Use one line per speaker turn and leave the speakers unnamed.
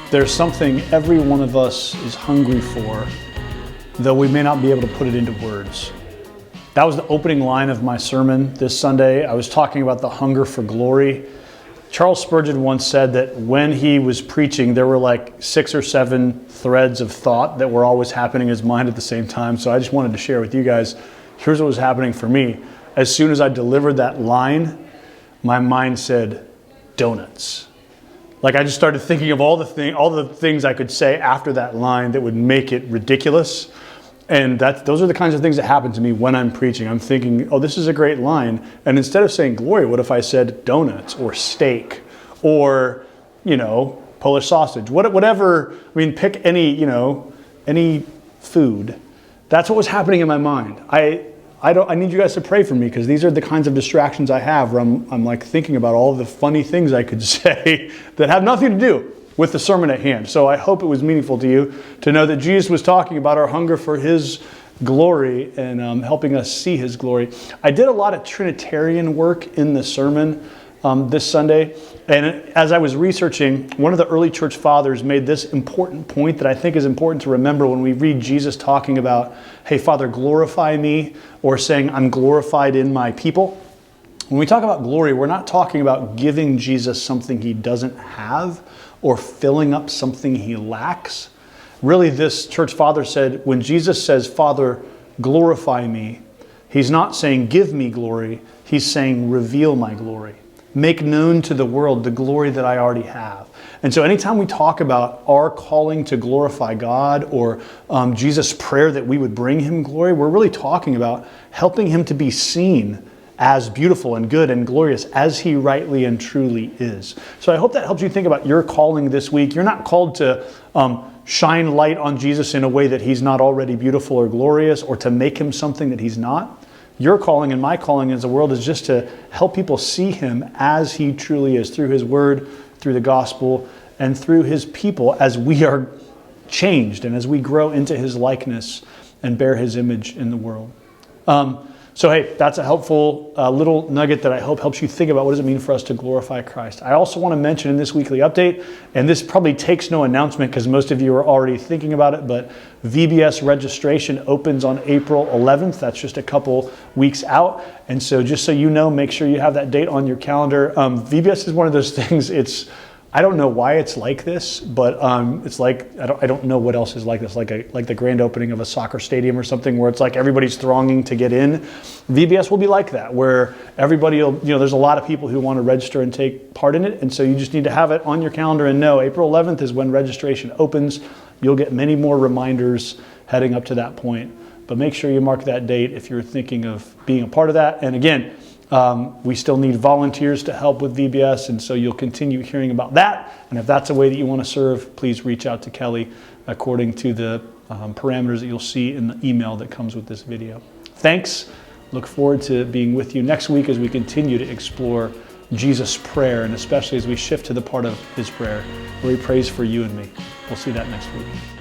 There's something every one of us is hungry for, though we may not be able to put it into words. That was the opening line of my sermon this Sunday. I was talking about the hunger for glory. Charles Spurgeon once said that when he was preaching, there were like 6 or 7 threads of thought that were always happening in his mind at the same time. So I just wanted to share with you guys, here's what was happening for me. As soon as I delivered that line, my mind said, donuts. Like I just started thinking of all the things I could say after that line that would make it ridiculous. And those are the kinds of things that happen to me when I'm preaching. I'm thinking, oh, this is a great line. And instead of saying glory, what if I said donuts or steak or, Polish sausage, whatever. I mean, pick any food. That's what was happening in my mind. I need you guys to pray for me because these are the kinds of distractions I have where I'm like thinking about all of the funny things I could say that have nothing to do with the sermon at hand. So I hope it was meaningful to you to know that Jesus was talking about our hunger for His glory and helping us see His glory. I did a lot of Trinitarian work in the sermon this Sunday. And as I was researching, one of the early church fathers made this important point that I think is important to remember when we read Jesus talking about, hey, Father, glorify me, or saying, I'm glorified in my people. When we talk about glory, we're not talking about giving Jesus something He doesn't have or filling up something He lacks. Really, this church father said, when Jesus says, Father, glorify me, He's not saying, give me glory. He's saying, reveal my glory. Make known to the world the glory that I already have. And so anytime we talk about our calling to glorify God or Jesus' prayer that we would bring Him glory, we're really talking about helping Him to be seen as beautiful and good and glorious as He rightly and truly is. So I hope that helps you think about your calling this week. You're not called to shine light on Jesus in a way that He's not already beautiful or glorious or to make Him something that He's not. Your calling and my calling as a world is just to help people see Him as He truly is through His Word, through the gospel, and through His people as we are changed and as we grow into His likeness and bear His image in the world. So hey, that's a helpful little nugget that I hope helps you think about what does it mean for us to glorify Christ. I also want to mention in this weekly update, and this probably takes no announcement because most of you are already thinking about it, but VBS registration opens on April 11th. That's just a couple weeks out. And so just so you know, make sure you have that date on your calendar. VBS is one of those things, I don't know why it's like this, but it's like, I don't know what else is like this, like the grand opening of a soccer stadium or something where it's like everybody's thronging to get in. VBS will be like that, where everybody will, there's a lot of people who want to register and take part in it. And so you just need to have it on your calendar and know April 11th is when registration opens. You'll get many more reminders heading up to that point. But make sure you mark that date if you're thinking of being a part of that. And again, we still need volunteers to help with VBS, and so you'll continue hearing about that. And if that's a way that you want to serve, please reach out to Kelly according to the parameters that you'll see in the email that comes with this video. Thanks. Look forward to being with you next week as we continue to explore Jesus' prayer, and especially as we shift to the part of His prayer where He prays for you and me. We'll see that next week.